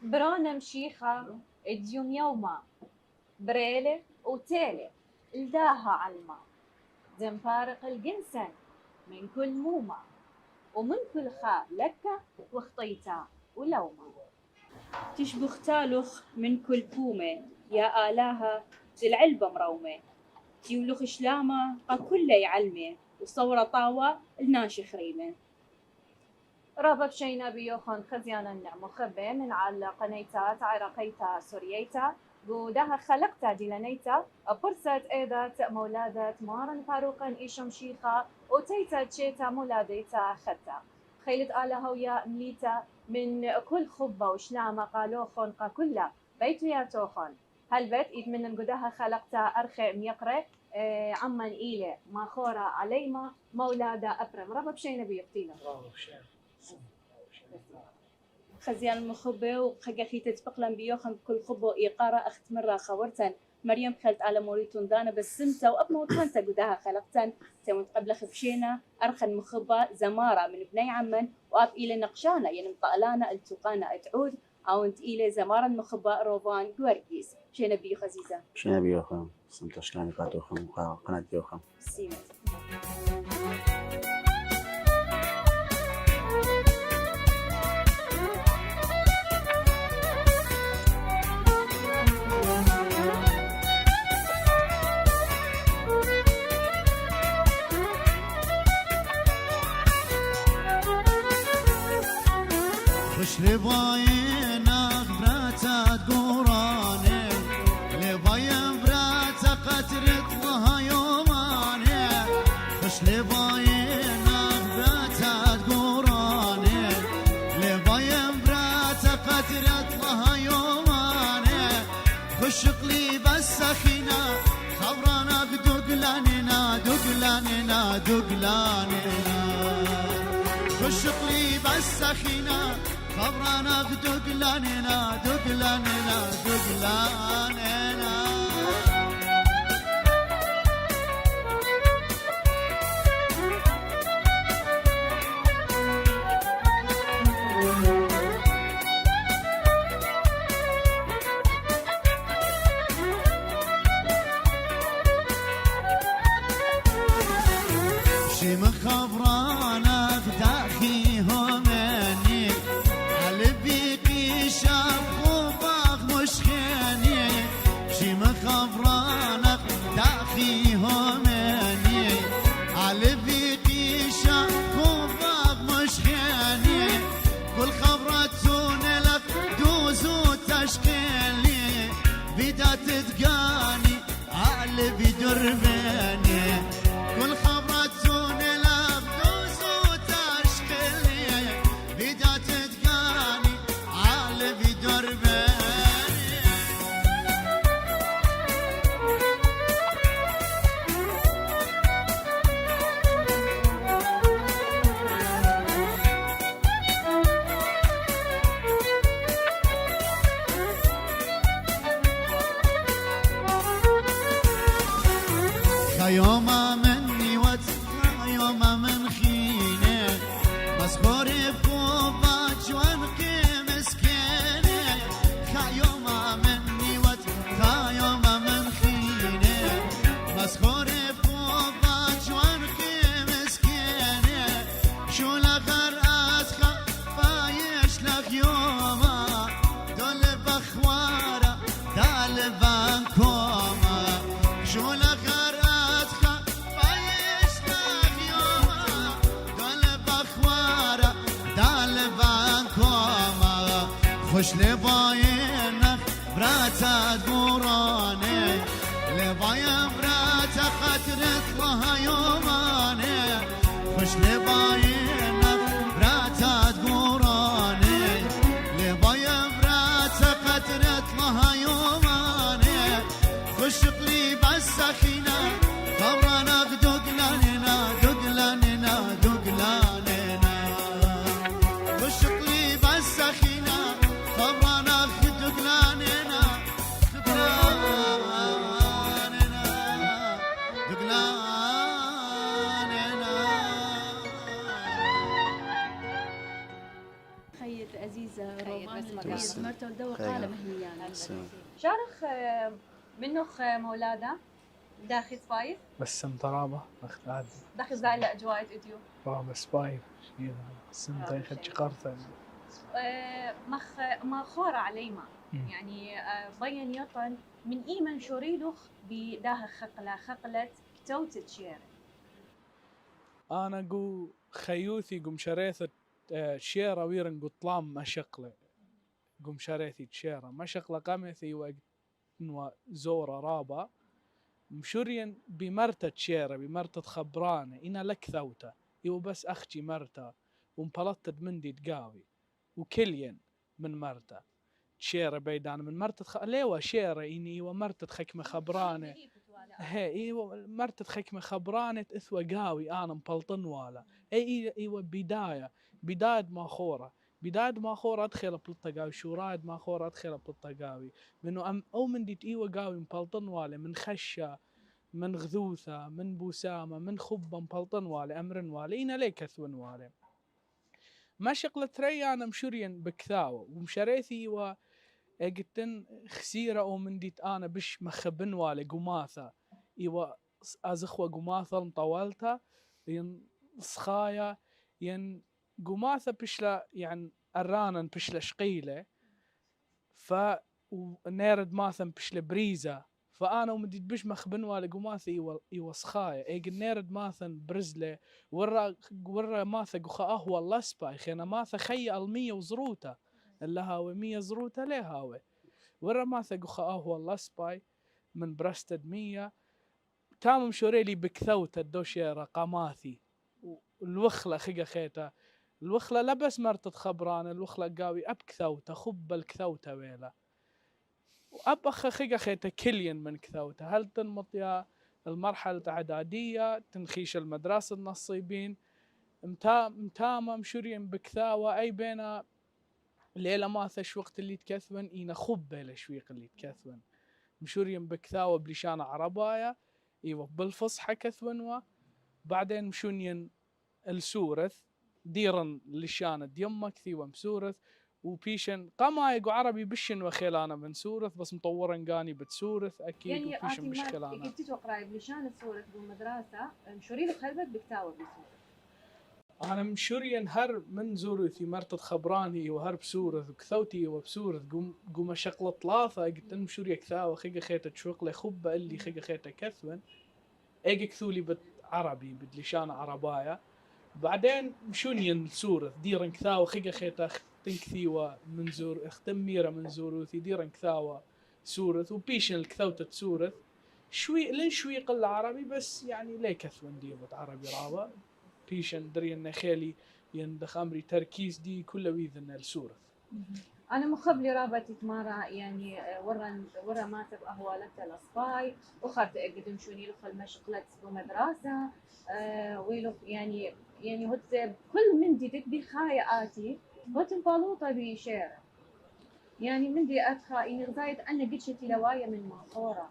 برانا مشيخة اديوم يوما بريلة وتيلة الداها علما دم فارق الجنسن من كل مومة ومن كل خاء لكة وخطيتا ولوما تشبخ تالخ من كل بومة يا آلاها العلبة مرومة تيولخ شلامة قا كله يعلمه وصورة طاوة الناشخ ريمة رابا بشينا بيوخن خزيان النعم وخبي من على قنيتا عراقيتا سورييتا قودها خلقتا ديلانيتا برست ايدات مولادة مارن فاروقا ايشم شيخا وتيتا تشيتا مولاديتا ختا خيلت آلها ويا مليتا من كل خبة وشلامة قالوخن قا كلها بيتو يا توخن هالبيت إيد من قدها خلقتا أرخي ميقري عمان إيلة ما خورا عليما مولادة أبرم رابا بشينا بيقتينا خزيان المخبة وخجاخي تتبقلن بيوخن بكل خبة إيقارة أخت مرة خورتن مريم خلت على موريتون دانا بسمتا وأبنا وطنتا قدها خلقتن تمت قبل خفشينا أرخن مخبة زمارة من بني عمن وأب إلى نقشانا ينمطألانا التقانا أتعود أو أنت إلى زمارة المخبة روفان جورجيس شينا بيو خزيزة شينا بيوخن سمتا شلاني قاتوخن قناة بيوخن سيمت خش لباينا براتات قوراني لباين براتا قترت لها يوماني خش لباينا براتات قوراني لباين براتا قترت لها يوماني خش قليب السخينة خبرانا بدقلاننا دقلاننا دقلاننا خش قليب السخينة خبرانا بدقلاننا دقلاننا دقلاننا شيم خبرانا بداخيهم اني علبيقي شافوا باغ مشخيني شيم خبرانا بداخيهم اني علبيقي شافوا باغ مشخيني كل خبرتون لك دوزو تشكيلي بدات تقاني على بدربيني كل خبرتون لك دوزو تشكيلي بدات تقاني على بدربيني خيوما مني خيوما من خيني مسخوري بكوباج وانقي مسكيني خيوما مني خيوما من خيني مسخوري بكوباج وانقي مسكيني شو لغر أسخى فايش لك يوما دول بخوارة دال بانكوما شو لغر خش لباينك براتا قوراني لباين براتا قترت لها يوماني خش لباينك براتا قوراني لباين براتا قترت لها يوماني خش قليب السخينة خبرانا بدقلاننا دقلاننا دقلاننا خش قليب السخينة خبرانا بدقلاننا دقلاننا دقلاننا خيط عزيزة وايد بس ما بس. قال. مرته ولده خير. وقاله مهنيان. شارخ منخ مولاده داخل سبايف بس ترابه اختاد داخل زايل اجواء اديو رابه سبايف شنو سنتين خد قرثه مخ ما خور عليما مم. يعني بين يطن من ايمن شوريلوخ بداه خقله كتوت شير. انا قو خيوثي قم شريثة شيرة ويرن قطلام ما شقله قم شريثي شيرة ما شقله قامثي وقت زورة رابا مشورين بمرتة شيرة بمرتة خبرانة إنا لك ثوته يو بس أختي مرتة ومبلطت مندي تقاوي وكلين من مرتة شيرة بيدان من مرتة ليوا شيرة إني ومرتة خكمة خبرانة هي ايوه مرتت خكمه خبرانه اثوى قاوي انا مبلطن والا ايوه بدايه ما خورة ادخل بلطه قاوي شو رايد ما خورة ادخل بلطه قاوي منو او من ديت ايوه قاوي مبلطن والا من خشه من غذوثه من بوسامه من خبه مبلطن والا امرن والا انا ليك اثون والا ما شغلت ري انا مشرين بكثاوه ومشريثي و قلتن خسيره او من ديت انا بش مخبن والا قماثه ايوا ازخوه قماثه مطولتها ين صخايا ين قماثه بشلا يعني ارانا بشلا شقيله ف ونيرد ماثا بشلا بريزه فانا ومديت بش مخبن والا قماثه ايوا صخايا اي نيرد ماثا برزله ورا ماثا قخا اهوى الله سباي خينا ماثا خي المية وزروته اللهاوي 100 زروته لهاوي ورا ماثا قخا اهوى الله سباي من برستد 100 تام مشوريلي بكثوته الدوشيرة قاماثي والوخلة خيقة خيتا الوخلة لا بس مرتد خبران الوخلة قاوي أبكثوته خب الكثوته ويلا وأبخ خيقة خيتا كلين من كثوته هل تنمط يا المرحلة الإعدادية تنخيش المدرسة النصيبين متامة مشورين بكثاوة أي بينا ليلة ماثش وقت اللي تكثون إينا خب الشويق اللي تكثون مشورين بكثاوة بلشانة عربايا ايوه بالفصحى كثونوا بعدين مشونين السورث ديرن لشانة يمك ثيوة مسورث وبيشن قمايق عربي بشن وخيلانا من سورث بس مطورن قاني بتسورث اكيد يعني وبيشن مش خيلانا يعني كنت قرايب لشان السورث بالمدرسه مشورين خربت بكتاوه بسورث انا مشورين هر من زورثي مرتد خبراني وهر بسورث وكثوتي وبسورث قوم شقلة ثلاثة قلت مشوري كثاوة خيقة خيتا تشوق لي خبة اللي خيقة خيتا كثون ايق كثولي بالعربي بدلشان عربايا بعدين مشونين سورث ديرن كثاوة خيقة خيتا تنكثيوة من زور اختم ميرة من زوروثي ديرن كثاوة سورث وبيشن الكثوتة سورث شوي لين شوي قل عربي بس يعني ليه كثون ديبت عربي رابا بيشن درينا خيلي يندخ امري تركيز دي كله ويذن السورث انا مخبلي رابطة مارا يعني ورا ما تب اهوالت الاصفاي وخرت اقدم شوني لخ المشقلت بمدرسة ويلو يعني هت كل من دي تبي خاياتي هت مبالوطة بشارع يعني من دي اتخا اني غزايد انا قد شتي لوايا من ماخورة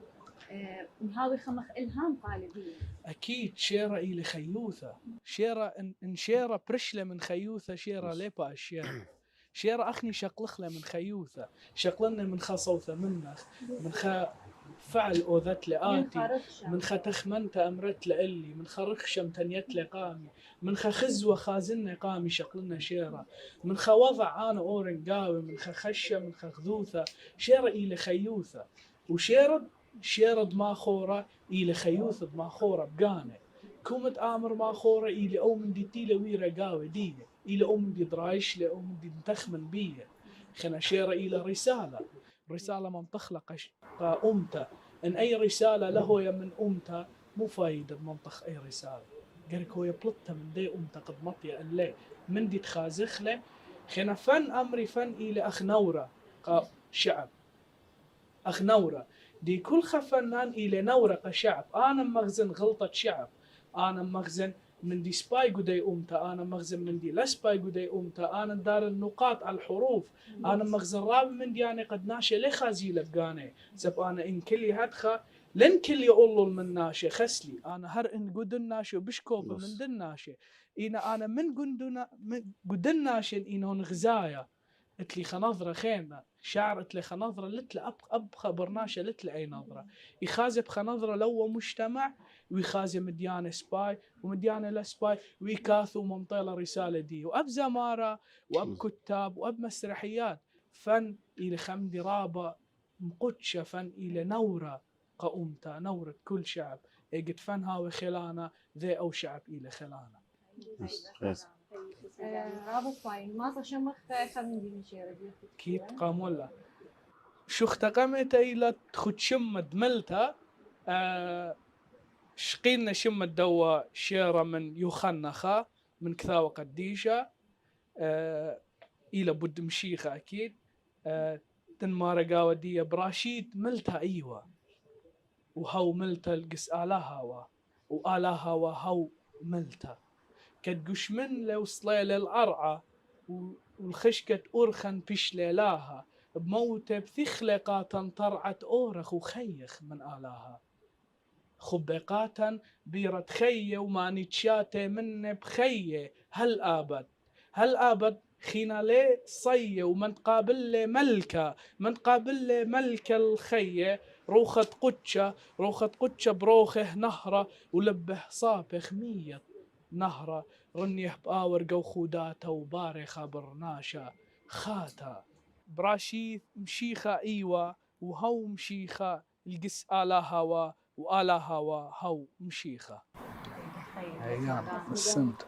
مهاوي خمخ الهام قالبية اكيد شيرة الى خيوثة شيرة ان شيرة برشلة من خيوثة شيرة ليبا الشيرة شيرة اخني شقلخله من خيوثة شقلنا من خصوثة منخ من فعل اوذت لآتي من تخمنت امرت لإلي من رخشة متنيت لقامي من خزوة خازن قامي شقلنا شيرة من وضع انا اورن قاوي من خشة من خذوثة شيرة الى خيوثة وشيرة دماخورة إلى خيوث دماخورة بقانة كومت آمر ماخورة إلى أو من دي تيلة ويرا قاوة دية إلى أو من دي درايش لأو من دي نتخمن بيه خنا شيرة إلى رسالة من تخلق أمته إن أي رسالة له يا من أمته مو فايدة منطخ أي رسالة قالك هو يبلطها من دي أمته قد مطيا اللي من دي تخازخ له خنا فن أمري فن إلى أخنورة شعب أخنورة دي كل خفنان إلى نورق شعب أنا مخزن غلطة شعب أنا مخزن من دي سباي قدي أمتا أنا مخزن من دي لا سباي قدي أمتا أنا دار النقاط على الحروف أنا مخزن راب من دي يعني قد ناشي لي خازيلة بقاني سب أنا إن كلي هدخا لن كلي أولو من ناشي خسلي أنا هر إن قدن ناشي وبشكوب من دن ناشي إنا أنا من قدن ناشي إنه غزايا اتلي خنظرة خينا شعر اتلي خنظرة لتلا أبخى برناشة لتلا أي نظرة يخازب خنظرة لو مجتمع ويخازب مديانة سباي ومديانة لسباي ويكاثوا ممطيلة رسالة دي وأب زمارة وأب كتاب وأب مسرحيات فن إلى خمدي رابة مقدشة فن إلى نورة قومتا نورة كل شعب قد فن هاوي خلانا ذي أو شعب إلى خلانا رابط فاين ما تشمخ خمدي من شيرة دي كيت قامولا شو اختقمت إلى تخد شمد ملتا شقينا شمد دوا شيرة من يوخنخا من كثاوة قديشة إلى بود مشيخة أكيد تنمارة قاوة دي براشيد ملتا أيوة وهو ملتا القس آلاها وآلاها وهو ملتا كدقش من لو صليل الأرعى والخشكة أرخن بش ليلاها بموتة بثخلقاتا طرعت أورخ وخيخ من آلاها خبقاتا بيرت خيه وما نتشاتي من بخيه هل آبد خينا لي صيه ومن تقابل لي ملكة الخيه روخة قدشة بروخه نهرة ولبه صابخ 100 نهرة رنيه بآور قو خوداته وبارخة برناشة خاتا براشيث مشيخة إيوة وهو مشيخة القس آلاها وآلاها هو مشيخة أيام السمت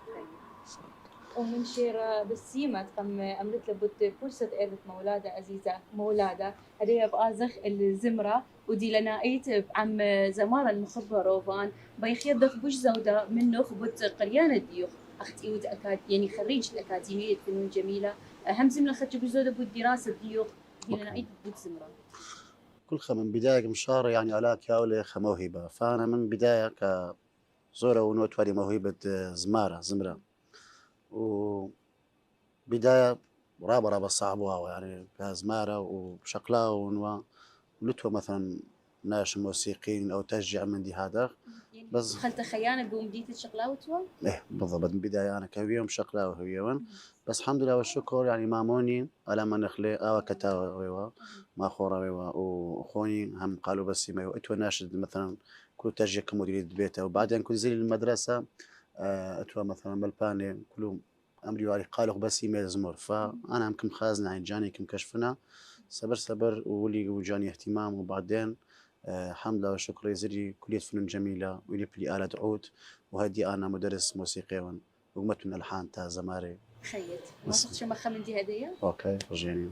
ومن شيرة بالسيمة قم أمرت لبوت فرصة إيرت مولادة عزيزة مولادة هدية بآزخ الزمرة ودي لنا أيت عم زمارة المخبرة روفان بيخير دخ بوش زودة منه خبوت قريانة ديوخ أخت إيود يعني خريج الأكاديمية فنون جميلة أهم زمرة أخت بوش زودة بود دراسة ديوخ دي لنا أيت بوت زمرة كل من بداية مشارة يعني ألاك ياولي موهبة فأنا من بداية كزورة ونوت ولي موهبة زمرة وبداية رابة صعبة يعني كزمارة وشقلاء ونتوى مثلا ناش موسيقيين أو تشجيع من دي هذا يعني بس خلت خيانة بومديت الشقلاء وتوا؟ إيه بالضبط من بداية أنا كويهم شقلاء وهويون بس الحمد لله والشكر يعني ماموني على ما نخلي أو كتاوي ما خورا وأخوني هم قالوا بس ما أتوى ناشد مثلا كل تشجيع كمدير بيته وبعدين كنت زي المدرسة أتوى مثلا بالباني كلهم أمري وعلي قالوا بس ما زمر فأنا يمكن خازن عن جاني كم كشفنا صبر ولي وجاني اهتمام وبعدين الحمد لله والشكر يزري كلية فنون جميلة ويلي بلي آلة عود وهدي أنا مدرس موسيقي وقمت من الحان تا زماري خيت ما شو ما خمن دي هدية؟ أوكي رجيني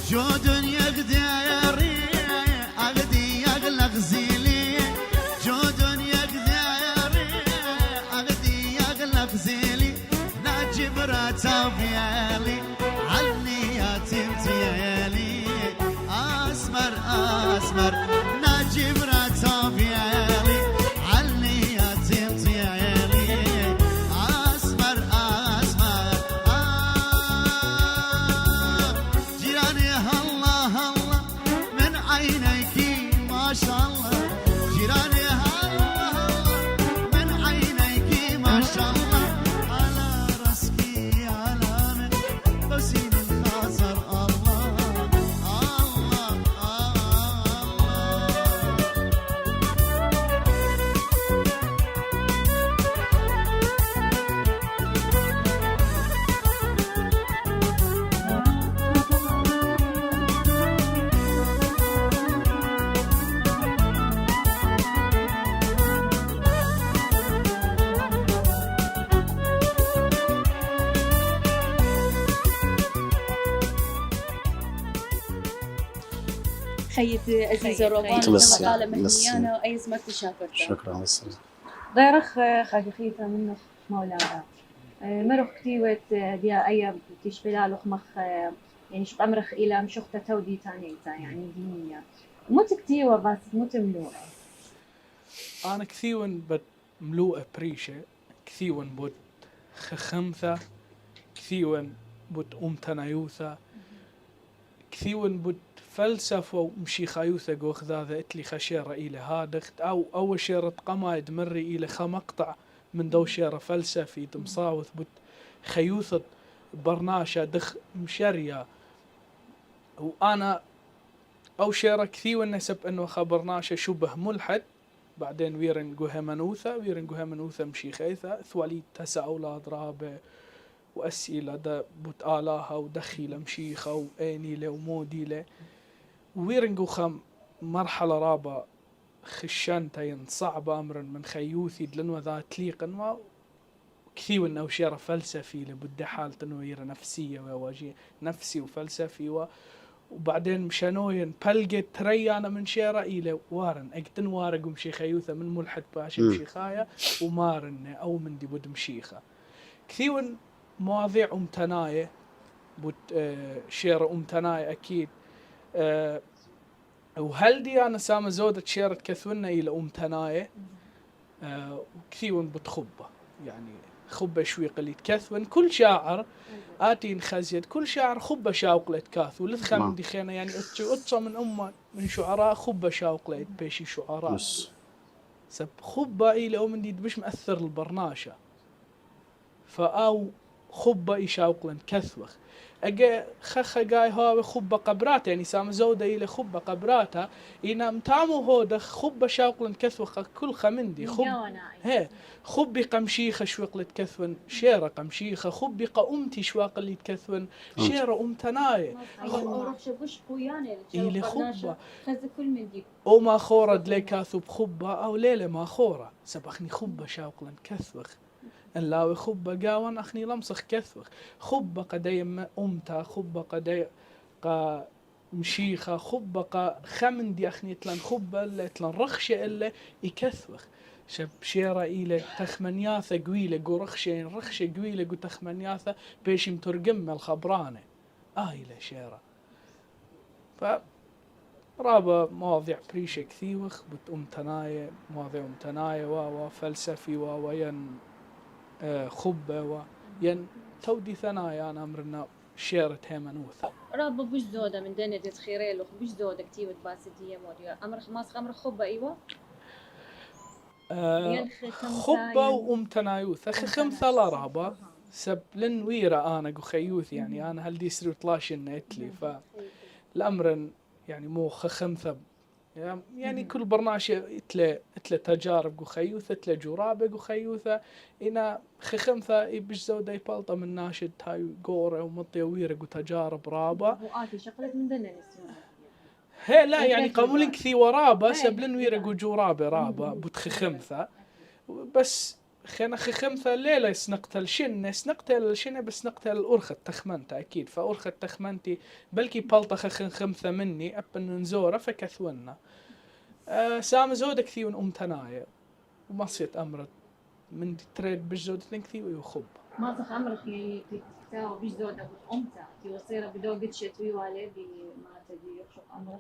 جود يقدري أغدي يغلق زيلي جود يقدري أغدي يغلق زيلي ناجب راتبيالي علي يا تمتيالي أسمر أسمر ناجب راتبيالي علي يا تمتيالي أسمر أسمر جيراني هلا هلا من عينيك ما شاء الله جيراني هلا هلا من عينيك ما شاء الله على راسكي علامة حسين الخاطر الله الله خيت عزيزة روضان تمسي. لما قال تمسي. مهنيانا وأي سمك تشافرته شكرا لسه ضيرخ خاخيخيتا منه مولانا مرخ كتيوت ديا أي تشبلالخ مخ يعني شق أمرخ إلى مشخته تودي تانيتا يعني دينية موت كتيوة بس موت ملوءة أنا كثيون بد ملوءة بريشة كثيون بد خخمثة كثيون بد أمتنايوثة كثيون بد فلسفة ومشي خايوثة جوخ ذا اتلي خشيرة إلى هادخت أو شيرة قمايد مري إلى خمقطع من دو شيرة فلسفي تمصاوث بد خيوثة برناشة دخ مشرية وأنا أو شيرة كثيون نسب أنه خبرناشة شبه ملحد بعدين ويرن جوها منوثة مشي خيثة ثوالي تسع أولاد رابع وأسئلة دا بوت آلاها ودخيلة مشيخة وآنيلة وموديلة ويرنجو خم مرحلة رابعة خشانتين صعبة أمرا من خيوثي دلن وذا تليقا ما كثير إنه شيرة فلسفي لبدا حالة إنه يرى نفسية وواجه نفسي وفلسفي وبعدين مشانوين بلقت تريانا من شيرة إلى وارن أقتن وارق ومشي خيوثة من ملحد باشي مشيخايا ومارن أو من دي بود مشيخة كثير مواضيع أمتناية بود شيرة أمتناية أكيد وهل دي أنا سامة زودة شيرة كثونا إلى أمتناية وكثير بتخبة يعني خبة شوي قليل كثون كل شاعر آتين خزيد كل شاعر خبة شاوق لتكاث ولذخا من دي خينا يعني أتصى من أمة من شعراء خبة شاوق لت بيشي شعراء سب خبة إلى من دي بش مأثر البرناشة فأو خبة إشاوق لن كثوخ أجا خخ جاي هو خبة قبرات يعني سام زودة إلى خبة قبراتها إنا متعمو هو ده خبة شاقلن كثوخ كل خمندي خب هي خبي قمشيخة شوقلت كثون شيرة قمشيخة خبي قأمتي شواقل يتكثون شيرة أمتناية إلى خبة أو ما خورد لي كاثو بخبة أو ليلة ما خورة سبخني خبة شاقلن كثوخ اللاوي خبة قاون أخني لمسخ كثوخ خبة قدي أمتا خبة قدي قا مشيخة خبة قا خمندي أخني تلن خبة اللي تلن رخشة اللي يكثوخ شب شيرة إلى تخمنياثة قويلة قو رخشين رخشة قويلة قو تخمنياثة بيش مترقم الخبرانة إلى شيرة رابع مواضيع بريشة كثيوخ بتأمتناية مواضيع أمتناية وفلسفي وين خبة وين تودي ثنايا أنا أمرنا شيرة هيمنوثة رابا بوش زودة من دنيا تخيريلو بوش زودة كتير باسدية موديا أمر خماس أمر خبة أيوة خبة وأمتنايوثة خمثة لا رابا سب لن ويرا أنا خيوث يعني أنا هل دي سرو طلاشن إتلي فالأمر يعني مو خمثة يعني كل برنامج اتلا تجارب جو خيوثة اتلا جرابة جو خيوثة إنا خمثة يبش زودة يبالطة من ناشد هاي قورة ومطيويرة جو تجارب رابة شقلت من دنا هي لا يعني قامولين كثي ورابة سبلن ويرة جو جرابة رابة بتخ خمثة بس خينا خمثة الليلة سنقتل شن بس نقتل الأرخة تخمنت أكيد فأرخة تخمنتي بلكي بلطخ خمثة مني أبن نزورة فكثونا سام زودك ثيون أمتنايا وما صيت أمرت من تريد بجودة نكثي ويخب ما صح عمرك يعني تكتاو بجودة أمتى يوصير بدوقة شتوي والي بما تدي يخشق أمرك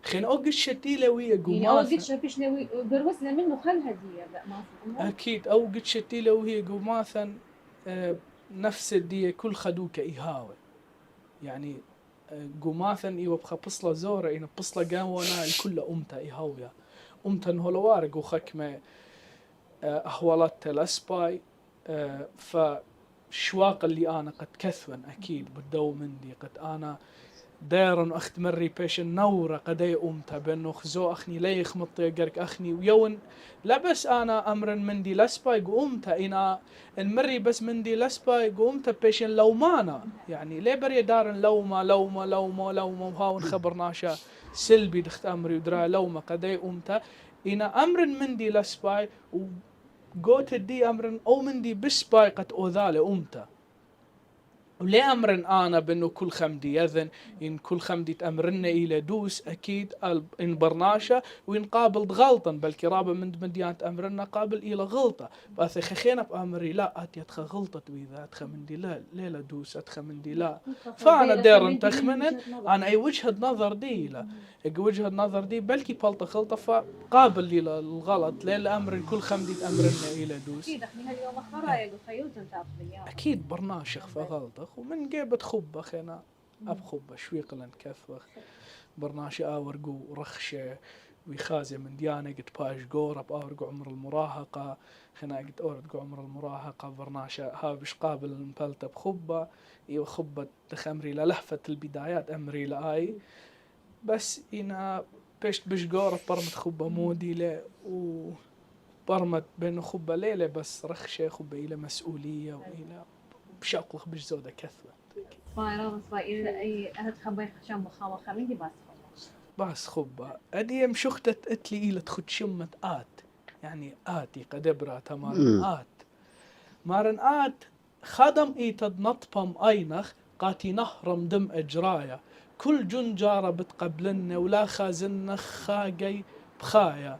خين أوقش شتيلة ويا يعني قماثة أوقات شافيش لو بروسنا منه خل هدية بقى ما في أكيد أوقش شتيلة وهي قماثا نفس الدية كل خدوك إيهاوي يعني قماثا إيوه بخا بصلة زورة إنه بصلة قاونا الكل أمتا إيهاويا أمتا نهولوارق وخكمة أحوالات الأسباي فشواق اللي أنا قد كثون أكيد بدو مندي قد أنا دايرن أخت مري بيش النورة قدي أمتا بأنه خزو أخني ليخ مطيقرك أخني ويون لا بس أنا أمرن مندي لسباي قومتا إنا المري بس مندي لسباي قومتا بيش لومانا يعني ليه بري دارن لوما وهاون خبرناشا سلبي دخت أمري ودرا لوما قدي أمتا إنا أمرن مندي لسباي وقوت الدي أمرن أو مندي بسباي قد أوذالي أمتا وليه أمرن أنا بأنه كل خمدي يذن إن كل خمدي تأمرنا إلى دوس أكيد إن برناشة وإن قابل غلطا بل كرابة من مديان تأمرنا قابل إلى غلطة بس خخينا بأمري لا أتي أتخ غلطة وإذا أتخ مندي لا ليلة دوس أتخ مندي لا فأنا دير تخمنن أنا أي وجهة نظر دي لا وجهة نظر دي بلكي بلطة غلطة فقابل إلى الغلط ليلة أمر كل خمدي تأمرنا إلى دوس أكيد إحنا اليوم خرايق وخيوتن تاخذ أكيد برناشخ فغلطة ومن جيبت خبة خينا أبخبة شويق لن كثوخ برناشي آورقو رخشة ويخازي من ديانة قد باش قورب آورقو عمر المراهقة خينا قد آورقو عمر المراهقة برناشي هابش قابل مبلتة بخبة إيو خبة تخمري للحفة البدايات أمري لآي بس إنا بيشت بش قورب برمت خبة مودي له وبرمت بين خبة ليلة بس رخشة خبة إلى مسؤولية وإلى بشاقلخ بش زودة كثوة فايرة فايرة أي أهد خباي خشام بخامة خميدي بس خبة أدي مشختة اتلي إلى تخد شمة يعني آتي قدبرة تمارن مارن خدم إيتد نطبم أينخ قاتي نهرم دم أجرايا كل جنجارة بتقبلنا ولا خازن خاقي بخايا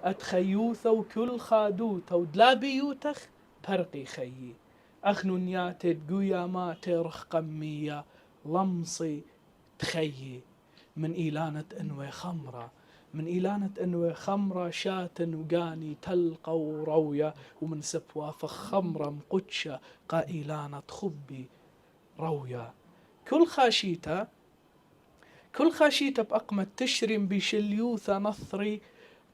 أتخيوثة وكل خادوثة ودلا بيوتخ برقي خيي أخنو نياتي تقويا ما ترخ قمية لمصي تخيي من إيلانة أنوي خمرة شات وقاني تلقى وروية ومن سبوا فخمرة مقدشة قائلانة خبي روية كل خاشيته بأقمة تشرم بشليوثة نثري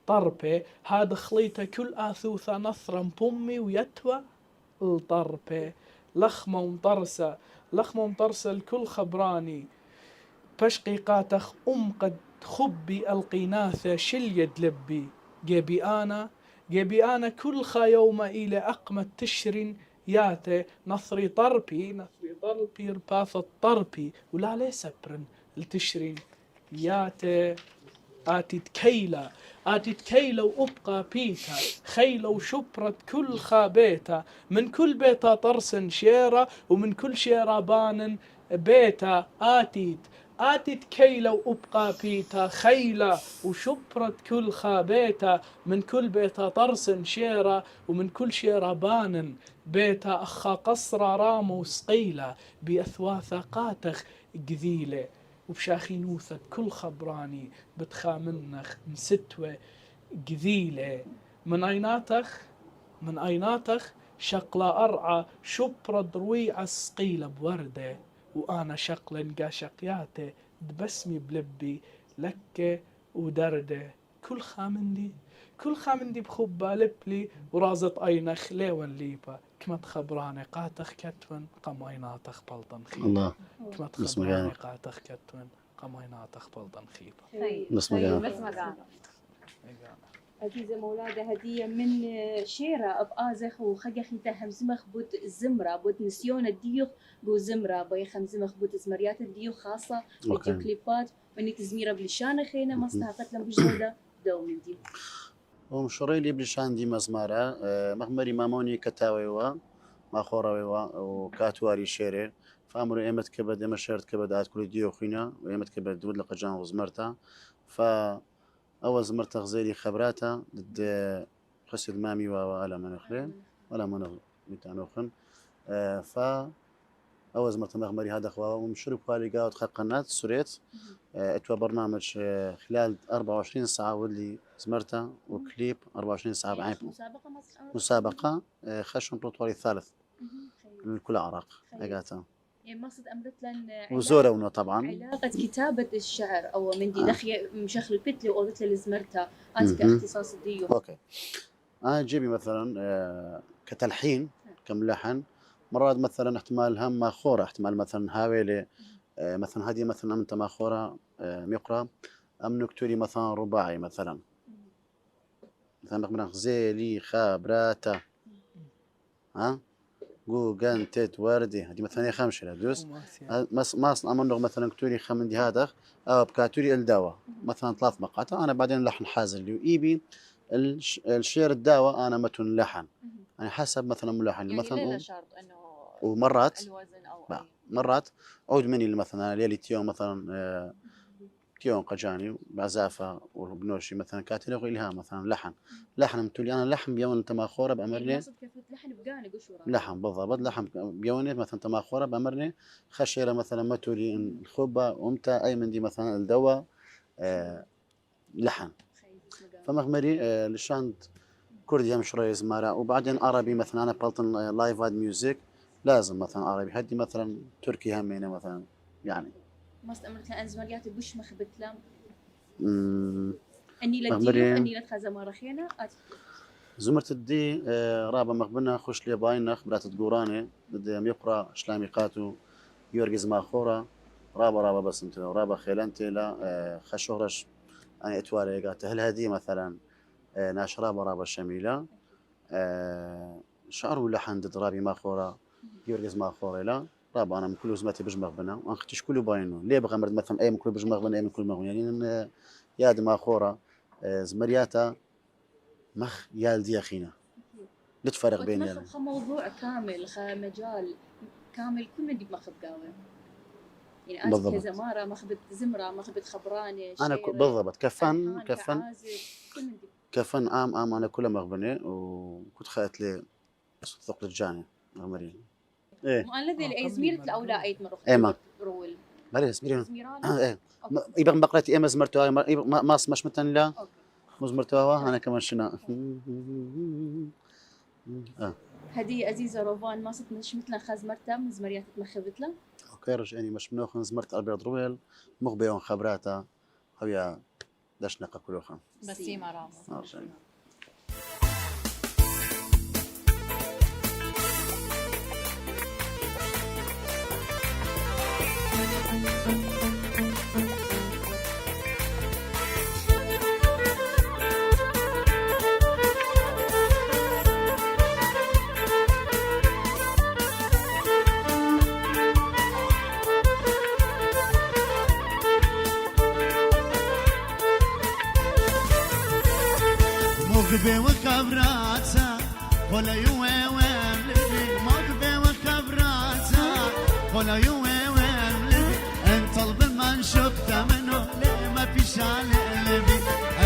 طربة هذا خليته كل آثوثة نثرا بمي ويتوى الطربة لخمة ومطرسة الكل خبراني بشقي قاتخ قد خبي القيناثة شل يد لبي جيبي أنا كل يوم إلى أقمة تشرين ياته نثري طربي رباث الطربي ولا لي سبرن التشرين ياته آتي تكيلة وأبقى بيتا خيلة وشبرة كل خابيتا من كل بيتا طرسن شيرة ومن كل شيرة بانن بيتا آتيت كيلة وأبقى بيتا خيلة وشبرة كل خابيتا من كل بيتا طرسن شيرة ومن كل شيرة بانن بيتا أخا قصرة رام وسقيلة بأثواثة قاتخ قذيلة وبشاخي نوثة كل خبراني بتخامنخ مستوى قذيلة من أيناتخ شقلة أرعى شبرة درويعة سقيلة بوردة وأنا شقل قاشقياته دبسمي بلبي لكة ودردة كل خامندي بخبة لبلي ورازت أينخ ليون ليبا كما تخبراني قاتخ كتون قمايناتخ بلطن خيبة الله كما تخبراني قاتخ كتون قمايناتخ بلطن خيبة بس مقام عزيزة مولادة هدية من شيرة بآزخ وخجخي تهمزمخ بوت الزمرة بوت نسيون الديوخ بو زمرة بيخمزمخ بوت زمريات الديوخ خاصة فيديو كليبات ونك زميرة بلشانة خينا ما استحقت لهم بجودة دو من دي ومشوري اللي بلش عندي مزمارة مغمري ماموني كتاويوا ما خوروا وكاتواري شيري فأمر إيمت كبد إما شيرت كبد عاد كل ديو خينا وإيمت كبد ود لقى جان وزمرتا فأول زمرتا غزيري خبراتا ضد خسد مامي ولا من أخرين ولا من بتانوخن أول زمرتا مغمري هذا أخوة ومشرب قالي قاعد خلق قناة سوريت اتوا برنامج خلال 24 ساعة ولي زمرتا وكليب 24 ساعة بعين مسابقة خشن بروتواري الثالث لكل عراق اجاتا يعني مقصد أمرت لن وزورة طبعا علاقة كتابة الشعر أو من دي دخية مشخل بتلي وقلت للزمرتا أنت كاختصاص الديو. أوكي أنا جيبي مثلا كتلحين كملحن مرات مثلا احتمال هم ماخورة احتمال مثلا هاويلي مثلا هذه مثلا أنت ماخورة ميقرأ أم نكتوري مثلا رباعي مثلا مثلا زيلي خابراتا ها جو جان تيت واردي هذه مثلا خمسة لا دوس ما أصلا أمر مثلا كتوري خمندي هذا أو بكاتوري الدواء مثلا 3 مقاطع أنا بعدين لحن حازر لي وإيبي الشير الدواء أنا متن لحن يعني حسب مثلا ملحن يعني مثلا شرط إنه ومرات الوزن أو مرات عود مني مثلا ليلي تيون مثلا تيون قجاني بعزافة وبنوشي مثلا كاتلوغ إلهام مثلا لحن متولي أنا لحن بيوم تماخورة بأمرني لحن بقاني قشورة لحن بالضبط لحن بيوني مثلا تماخورة بأمرني خشيرة مثلا متولي الخبة ومتى أي من دي مثلا الدواء لحن فمغمري لشان كردي مشروع زمارة وبعدين عربي مثلا أنا بلطن لايف اد ميوزك لازم مثلا عربي هدي مثلا تركي همينة مثلا يعني ما استمرت لأن زمرياتي بوش مخبت لام أني لديو أني لدخل مرخينا زمرت الدي رابا مخبنا خوش لي باين خبرات تقوراني بدي يقرا شلامي قاتو يورجز ماخورة رابا بس انت رابا خيلانتي لا خشورش انا اتوالي قالت هل هذه مثلا ناش رابا شميلة شعر ولا حند رابي ماخورة يورجز ماخورة لا رابا انا من كل زماتي بجمغ بنا وان ختش كله باينو ليه بغى مرد مثلا اي من كل بجمغ بنا اي من كل مغني يعني ياد ماخورة زمرياتا مخ يالدي أخينا نتفرق بين يعني موضوع كامل مجال كامل كل من دي مخب قاوي يعني بالضبط كزمارة مخبت زمرة مخبت خبراني أنا بالضبط كفن عام أنا كله مغبني وكنت خايت لي ثقل الجاني مغمرين إيه مؤلذة لأزميرة الأولاء أيت مرة إيما رول بلي اسميرين إيه يبقى بقرتي إيما زمرتوها ما اسمش مثلا لا مزمرتوها أنا كمان شنا هدي عزيزة روفان ما صرت مش مثل خاز مرتا مزمريات تمخبت له أوكي رجعني مش منوخن زمرت أبيض رويل مغبيون خبراتا هويا دشنقة كلوخن بسيمة رامو مغبي وخبراتا ولا يوين مغبي وخبراتا ولا يوين انت طلب من شفت منه لما في شال لبي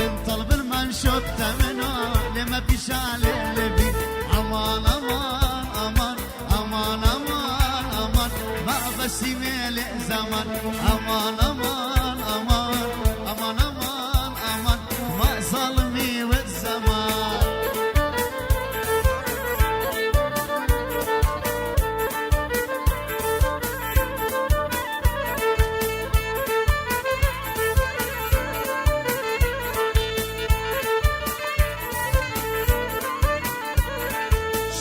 انت طلب من شفت منه لما في شال لبي امان امان امان امان امان امان ما بس يميل زمان امان امان امان امان امان امان ما ظلمي والزمان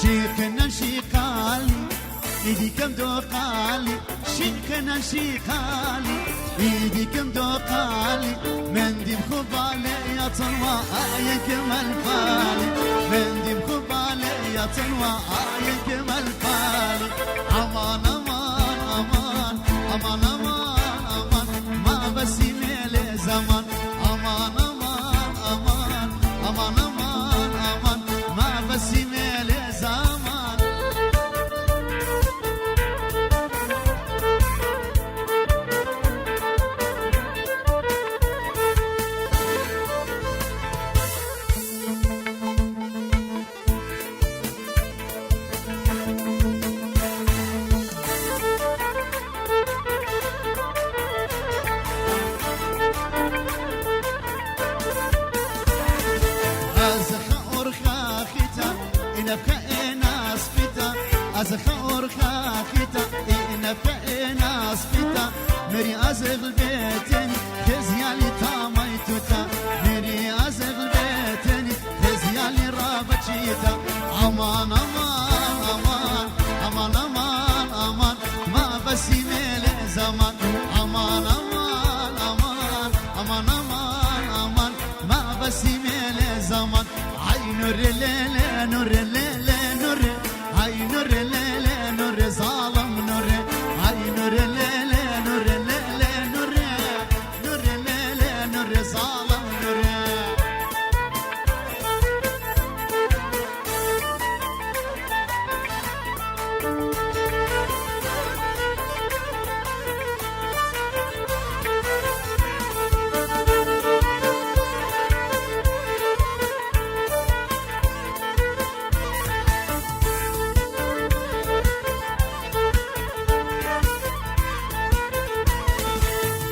شيخنا شيخالي ايدي كم دوقالي شيخنا شيخالي ايدي كم دوقالي مندي بخبالي يا طلوة يكمل بالي مندي بخبالي يا طلوة يكمل بالي امان امان امان امان امان امان ما بس يميل زمان امان امان امان امان امان اسبتا مري ازغ بيتني تزيالي تاميتوتا مري ازغ بيتني تزيالي رابتشيتا امان امان امان امان امان امان ما بسي ميلي زمان امان امان امان امان امان امان ما بسي ميلي زمان هاي نور الليل نور الليل نور هاي نور الليل نور ظالم نور هاي نور الليل نور الليل نور نور الليل نور ظالم نور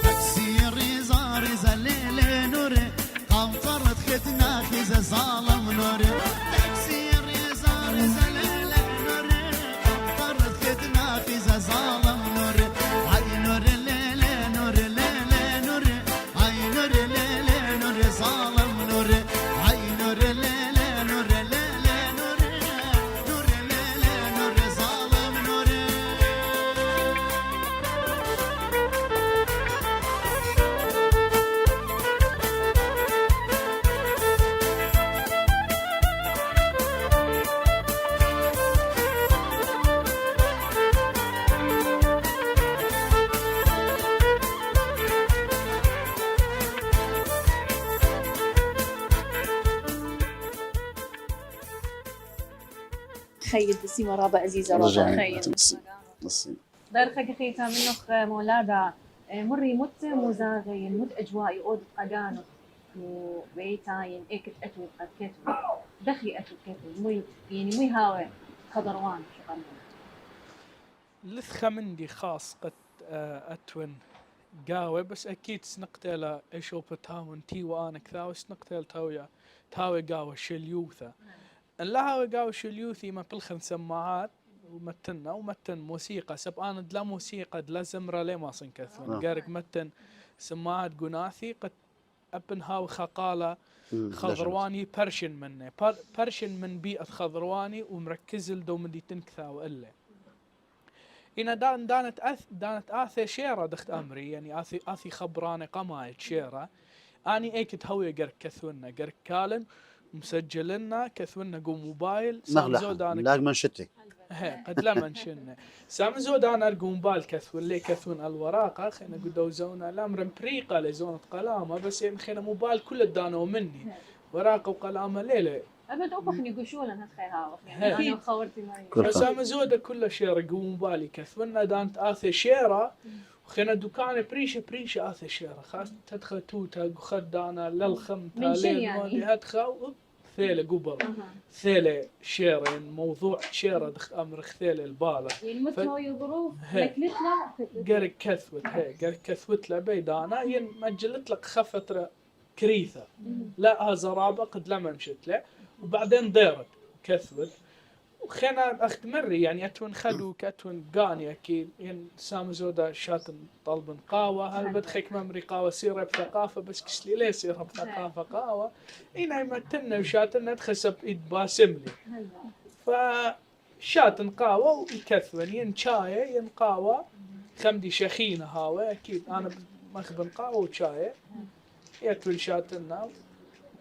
تكسيري زاري زليل نوري قمطرت ختنا خيزة ظالم نوري تكسيري زاري زليل نوري قمطرت ختنا خيزة ظالم نوري هاي نور الليل نور الليل نوري هاي نور الليل نور ظالم نوري هاي نور الليل نور الليل نوري نور الليل نور ظالم نوري خيد بسيمة رابع عزيزة رابع رجعنا خيد نصي درخة خيتا منخ مولادا مري مت مزاغين مت أجوائي أود قدانو وبيتاين إيكت أتو قد كتو دخي أتو كتو مي يعني مي هاوي خضروان شغل لثخة مندي خاص قد أتون قاوي بس أكيد سنقتل إشوبة تاون تي وأنا كذا سنقتل تاوي قاوي شليوثة ان لا هاوي قاوي شليوثي ما بالخن سماعات ومتن موسيقى سب انا دلا موسيقى دلا زمرة لي ما صنكثون قارق متن سماعات قناثي قد ابن هاوي خقالة خضرواني برشن منه برشن من بيئة خضرواني ومركز لدو من دي تنكثاو إلا إنا دانت آثي شيرة دخت أمري يعني آثي خبراني قمايت شيرة أني ايكت هوي قرق كثونا قرق كالن مسجلنا كثونا قو موبايل نغلح لاق من شتي هي قد لمن شنه سام زود انا ارقو موبايل كثون لي كثون الوراقه خينا قدو زونا الامر بريقه لزونه قلامه بس يعني خينا موبايل كل دانو مني ورقه وقلامه ليله أبد أبخني قشولا هتخي هاو يعني أنا خورتي معي فسام زود كل شيء رقو موبايلي كثونا دانت آثي شيره وخينا دكان بريشه آثي شيره خاص تدخل توتا خدانا للخم تالين يعني هدخل ثيله قبل ثيله شيرين موضوع شيره دخ امر ثيله الباله يعني متى ظروف لكلتنا قال كثوت هي قال كثوت له بيدانا ين مجلت لك خفت كريثه لا هذا رابع قد لما مشت له وبعدين ديرت كثوت وخينا اخت مري يعني اتون خدو كاتون قاني اكيد ين سام زودا شاتن طلب قاوه هل بدخك ممري قاوه سيره بثقافه بس كسلي ليه سيره بثقافه قاوه اينا يمتلنا وشاتنا تخسب ايد باسملي فشاتن قاوه ويكثون ين شايه ين قاوه خمدي شخينه هاوي اكيد انا ماخذ قاوه وشايه يتول شاتنا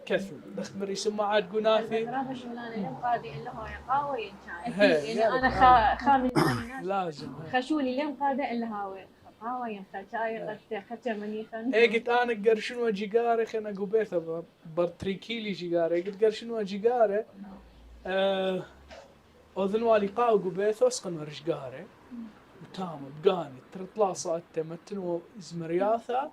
كثر دخمري سماعات قناثي رابع شغلانه اليوم قاضي اللي هو قاوي يعني انا خامل لازم خشولي اليوم قاده اللي هاوي قاوي ينفع شاي خدت منيخا اي قلت انا قرشن وجيجاري خنا قبيثه برتريكيلي جيجاري قلت قرشن وجيجاري اذن والي قاو قبيثه اسقن ورشقاري وتام بقاني ترطلا صات تمتن زمرياثه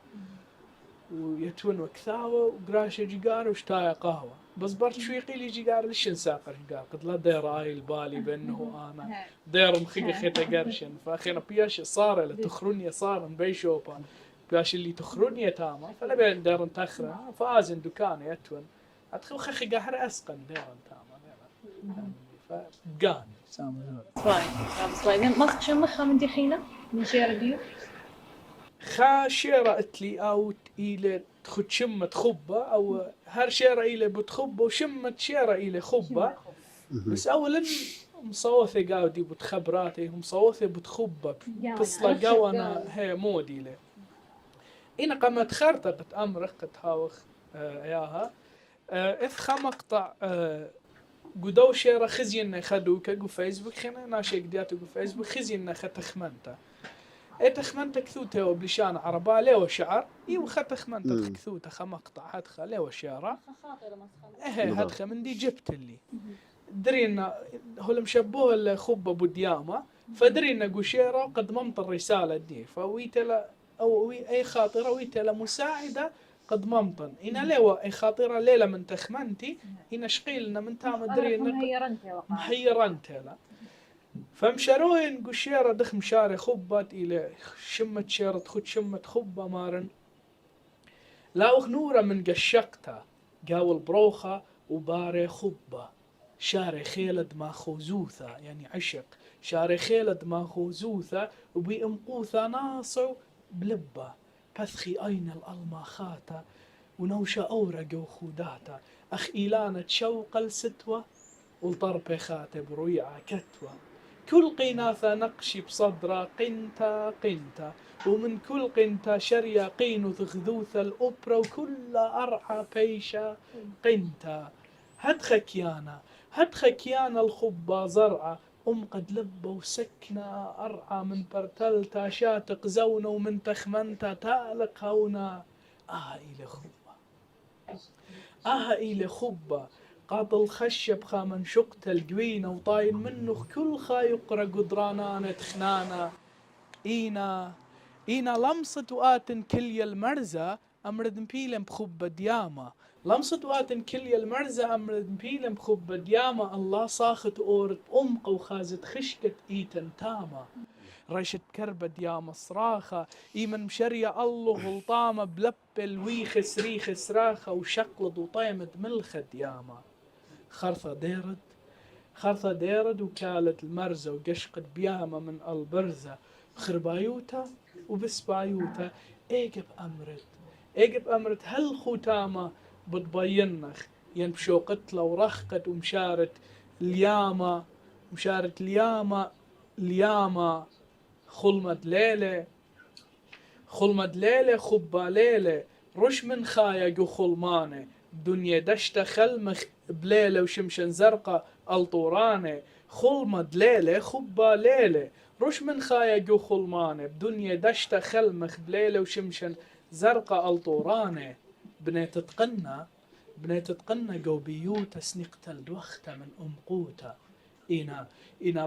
ويتون وكثاوة وقراشة جيجار وشتايا قهوة بس برد شوي قيلي جيجار ليش نساقر جيجار قد لا دير هاي البالي بأنه أنا دير مخيقة خيطة قرشن فأخينا بياش صار اللي تخروني صار نبي شوبا بياش اللي تخروني تاما فلا بين دير نتخرة فازن دكان يتون أدخل خخي قهر أسقن دير تاما فبقاني سامي صاي ما شو مخها من دخينة من شير الديوف خا شيرة اتلي او الى تخد شمة خبة او هر شيرة الى بتخبة وشمة شيرة الى خبة. بس اولا مصوثة قاودي بتخبراتي مصوثة بتخبة بتصلى قوانا هي مودي له إنا قامت خرطقت أمرك قد هاوخ إياها إذ خمقطع قدو شيرا خزينا خدوكا قو فيسبوك خينا ناشي قدياتو قو فيسبوك خزينا ختخمنتا تخمنتا كثوتا وبلشان عربا ليو شعر إيو ختخمنتا كثوتا خمقطع هدخا ليو شيرا هدخا من دي جبت اللي درينا هو مشبوه الخبة بديامة فدرينا قو شيرا قد ممت الرسالة دي فويتلا أو أي خاطرة ويتلا مساعدة قد ممطن إنا ليوا أي خاطرة ليلة من تخمنتي إنا شقيلنا من تام درينا محيرنتي لا فمشاروين قشيرة دخ مشاري خبات إلى شمة شيرة خد شمة خبة مارن لا نورة من قشقتها قاول بروخة وباري خبة شاري خيلد ما خوزوثة يعني عشق شاري خيلد ما خوزوثة وبيمقوثة ناصو بلبة بثخي أين الألماخاتا ونوشة أورق وخوداتا أخ إيلانة شوق الستوة والطرب خاتب ريعة كتوة كل قيناثة نقشي بصدرة قنتا قنتا ومن كل قنتا شريا قينو ثغذوثة الأوبرا وكل أرعى بيشا قنتا هدخكيانا الخبة زرعة قد لبة وسكنة أرعى من برتلتا شاتق زونة ومن تخمنتا تالق هونا إلي خبة قاطل خشب خامن شقت القوينة وطاين منه كل خايقرة قدرانانة تخنانا إينا لمصة وآتن كلي المرزة أمرد مبيلم بخبة دياما لمصة وآتن كلي المرزة أمرد مبيلم بخبة دياما الله صاخت أورد أمق وخازت خشكت إيتن تاما رشت كربة دياما صراخة إيمن مشرية الله غلطامة بلبل ويخس ريخس راخة وشقلد وطيمد ملخة دياما خرثة ديرد وكالت المرزة وقشقت بياما من البرزة خربايوتا وبسبايوتا ايقب أمرت هل خوتامة بتبينخ ينبشو قتلة ورخقت ومشارت الياما خلمت ليلة خبا ليلة رش من خايق وخلمانة دنيا دشت خلمخ بليلة وشمشن زرقة الطورانة خلمت ليلة خبا ليلة رش من خايق وخلمانة بدنيا دشت خلمخ بليلة وشمشن زرقة الطورانة بنيت تتقنى جو بيوتا سنقت الدوختا من قوتا إنا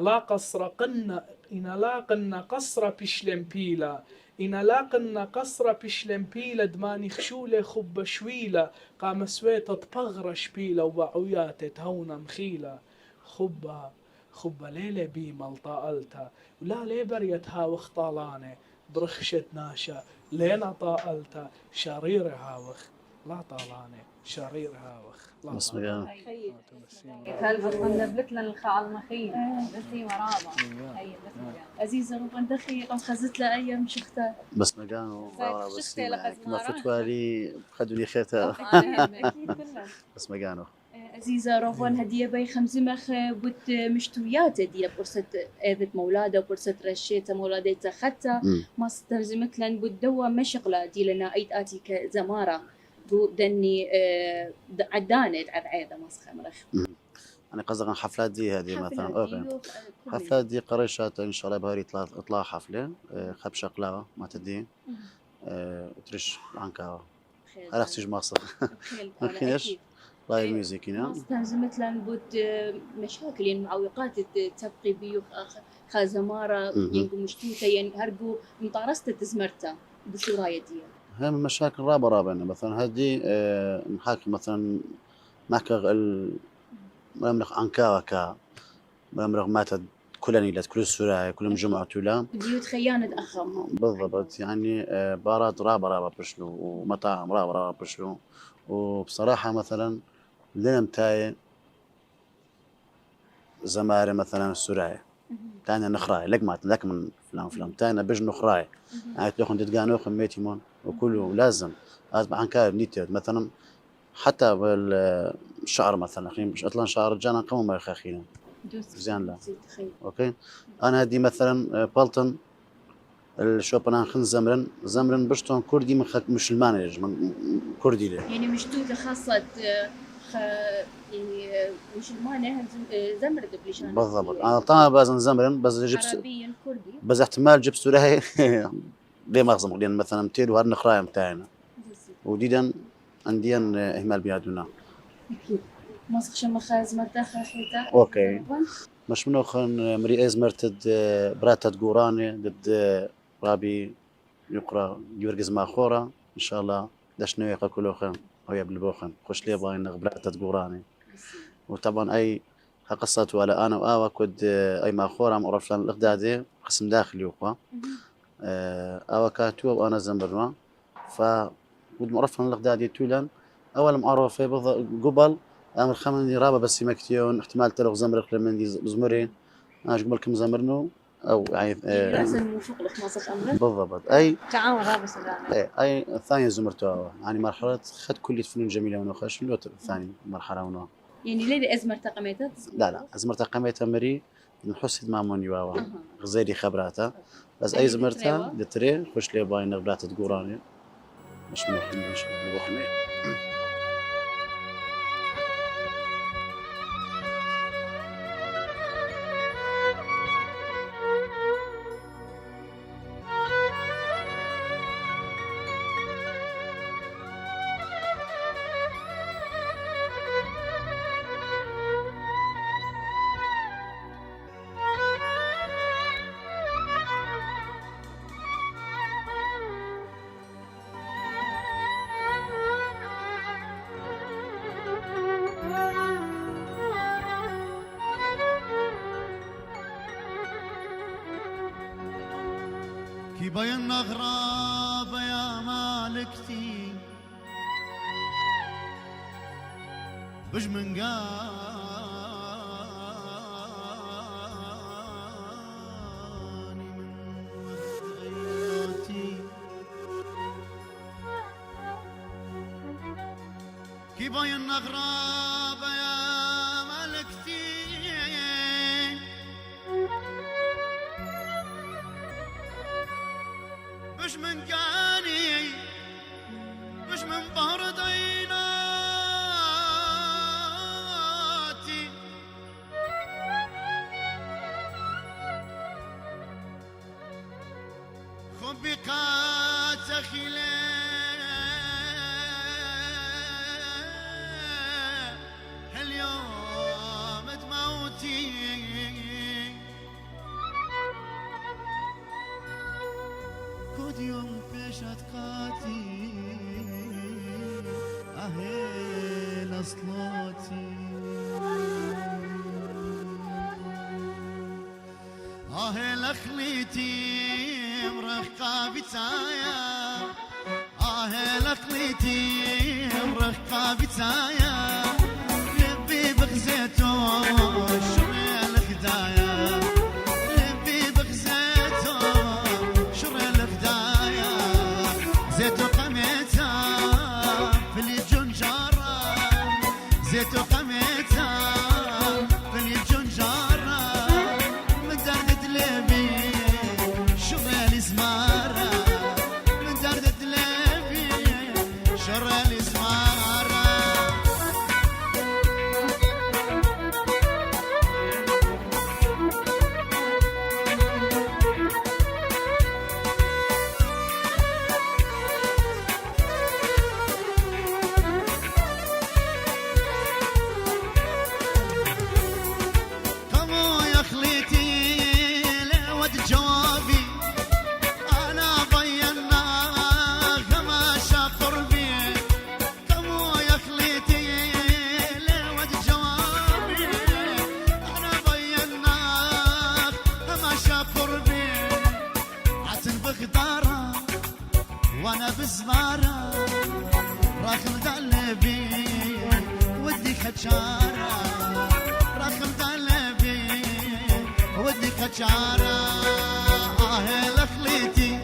لاقنا قصر بشلم بيلا دماني خشولة خب شويلة قام سويتا تبغر شبيلة وبعويات تهونا مخيلة خبة ليلة بيما الطالتا ولا لي بريتها واختالانة برخشت ناشا لينا طالتا شرير هاوخ لا طالانة شرير هاوخ بس مجانا هل بتقلنا بلتنا الخاع المخيل بس هي مرابة هي بس مجانا عزيزة ربان دخي قم خزت لا أيام شختها بس مجانا بس ما فتوالي خدوا لي خيتها أكيد كلها بس مجانا عزيزة روفان هدية باي خمزمخ بوت مشتويات دي فرصة اذت مولادة وفرصة رشيتها مولادة خدتها ما استلزمت لن بتدوى مشغلة دي لنا ايد اتي كزمارة دني عدانت عذعيدة مسخة مرخ أنا قصدي عن حفلات دي هذه مثلا أوكي حفلات دي قريشات إن شاء الله بهاري إطلاع حفلة خب شقلاوة ما تدين وترش عنكا هلا تيجي مصر ممكنش لايف ميوزك هنا استلزمت لان بود مشاكل يعني معوقات تبقي بيوخ خازمارة ينقو مشتوتة يعني هرقو مطارسة تزمرتا بصورة دي هم مشاكل رابة مثلا هذه نحاكي مثلا معك ملامرق عنكا وكا ملامرق ماتت كلنيلات كل السرايا كل جمعة ولا بيوت خيانة أخهم بالضبط يعني بارات رابة بشلو ومطاعم رابة بشلو وبصراحة مثلا لنا متاي زمارة مثلا السرايا كان نخراي لقمات لك من فلان فلان تاينا بجنو خراي يعني تلوخن تتقانو خميتيمون وكله لازم عن كان نيتيود مثلا حتى بالشعر مثلا خلينا مش اطلع شعر رجانا قوم ما يخاخينا زين لا اوكي انا هدي مثلا بالتون الشوبنان خن زمرن بشتون كردي مش المانج من كردي له يعني مش توته خاصة يعني مش المانع زمرد بلشان بالضبط انا طبعا بازن زمرن بس جبت عربيا كردي بس احتمال جبت له ليه ما اغزم لان مثلا 200 وهر نخرايم بتاعنا وديدا عندي اهمال بيادنا اكيد مسخ شمخاز مرتاخة حيتا اوكي مش منو خن مري ازمرتد براتت قوراني ضد رابي يقرا يورجز ماخورا ان شاء الله دشنو يقا كله خن هو بالبوخن خوش لي باين براتت قوراني وطبعا اي قصة ولا انا واوا كد اي ماخورا معرف لان الاغدادي قسم داخلي يقوا اوا كاتو وانا زنبرنا ف ود معرف لان الاغدادي تولن اول معرفه قبل امر خمن رابا بس مكتيون احتمال تلغ زمرق لمن دي زمرين انا قبل كم زمرنو او يعني لازم موفق لك ما صح امرك بالضبط اي تعاون رابع سلام اي الثانيه زمرتو يعني مرحله خد كليه فنون جميله ونخش اللوتر الثاني مرحله ونو يعني ليه ازمر تقميتها لا زمرتها قميتها مري نحس مامون يواوا غزيري خبراته بس اي زمرتها دتري خوش لي باين غبرات تقوراني مش مهم ان شاء الله بخمي كي بين غراب يا مالكتي بج من قاني من وثقياتي كي بين غراب يا مالكتي مش من قاني مش من بحر ديناتي خبقات خلال اليوم دموتي كود يوم بيشت قاتي أهيل أصلاتي أهيل أخليتي مرخقة بتايا أهيل أخليتي مرخقة بتايا لبي بغزيتو شمال خدايا لبي بغزيتو زيتو قميتها في الجنجارة زيتو قميتها في الجنجارة من دردة لبي شغل زمارة من دردة لبي شغل زمارة وانا بزمارة راخم دلبي ودي خجارة راخم دلبي ودي خجارة لخليتي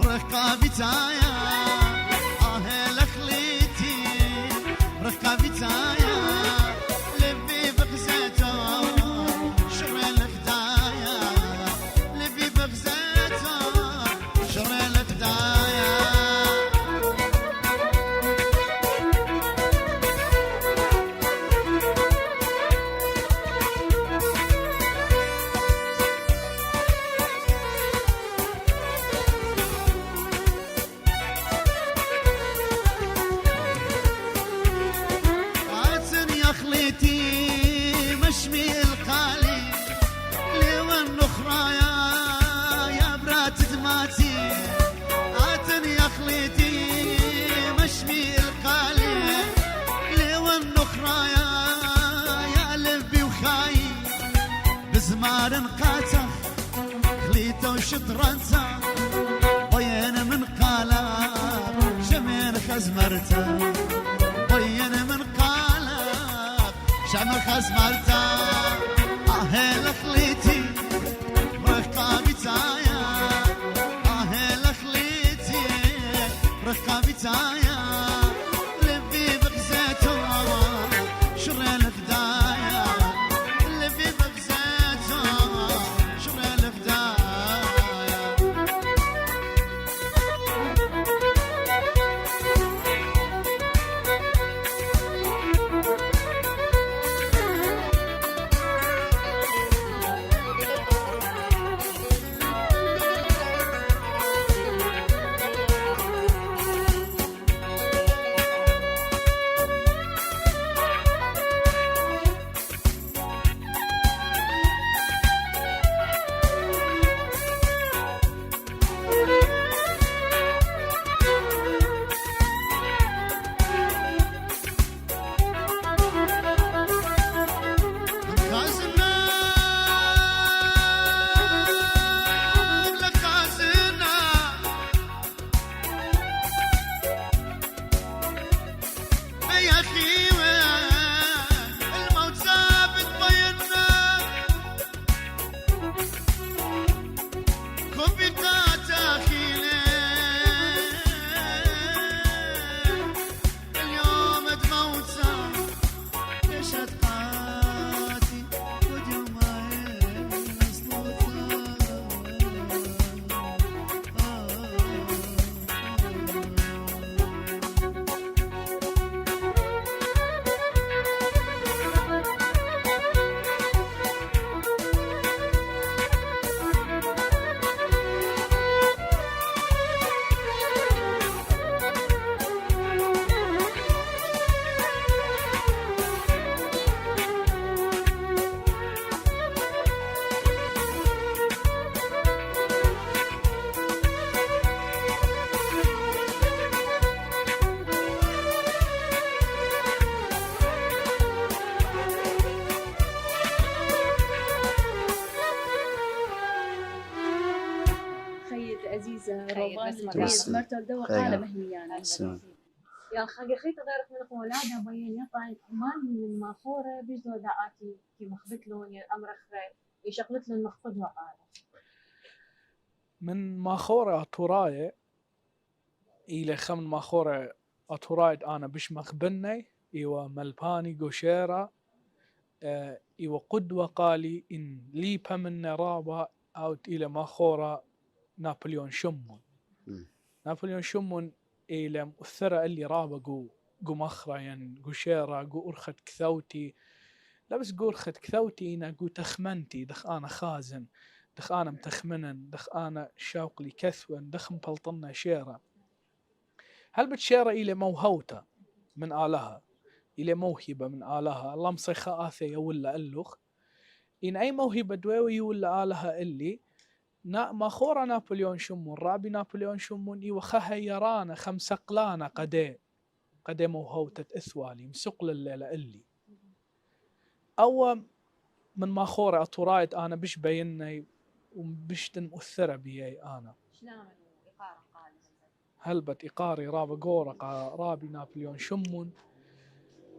رقابي تايا لخليتي رقابي تايا لبي بغزاته شري الخدايا لبي بغزاته شري الخدايا مشمي القالي لي النخرى يا برات دماتي عاتني يا خليتي مشمي القالي لي النخرى يا لبي وخاي بزمار قاتل خليته وشطرنته بين من قالب شمين خزمرته بين من قالب شمر خزمرته لخليتي رقابي تايا لخليتي رقابي تايا لبي بغزاته شري الخدايا لبي بغزاته شري الخدايا عزيزة خير، روضان بس ما الجميل قال. مرته الدواء خير. قال مهنيانا يا الخاقي خيط غيرت من أولادها بين يطعن مال من ماخورة بيزو دعاتي كي مخبت لون الأمر خير يشغلت له المخفض وقال من ماخورة أطوراية إلى خمن ماخورة أطورايد أنا بش مخبني إيوا ملباني قشيرة إيوا قدوة قالي إن ليبا من رابا أو إلى ماخورة نابليون شمون نابليون شمون إلى مؤثرة اللي رابا قو مخرة يعني قشيرة قو أرخت كثوتي لا بس قو أرخت كثوتي إنا قو تخمنتي دخ أنا خازن دخ أنا متخمنن دخ أنا شوق لي كثون دخ مبلطنا شيرة هل بتشيرة إلى موهوتة من آلها إلى موهبة من آلها الله مصيخة آثية ولا ألوخ إن أي موهبة دويوي ولا آلها اللي ماخورة نابليون شمون رابي نابليون شمون إيوه خهيرانا خمسقلانا قدي موهوتة إثوالي مسقل الليلة اللي أو من ماخورة أطورايد أنا بش بيني وبش مؤثرة بيي أنا شلون إقارة قال هلبت إقاري رابا قورق رابي نابليون شمون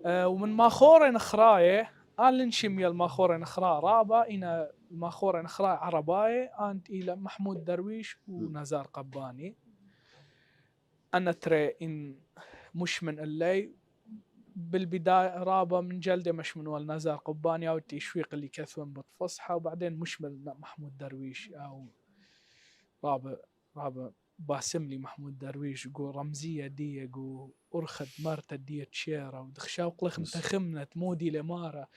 ومن ماخورة نخراية نشمي الماخورة نخرا رابا إنا الماخورة نخرا عرباية أنت إلى محمود درويش ونزار قباني. أنا ترى إن مش من اللي بالبداية رابا من جلدة مش من والنزار قباني أو التشويق اللي كثون بتفصحى، وبعدين مش من محمود درويش أو رابا باسم لي محمود درويش جو رمزية دي جو أرخد مرتا دي تشيرا ودخشاوق لخ متخمنة مودي لمارة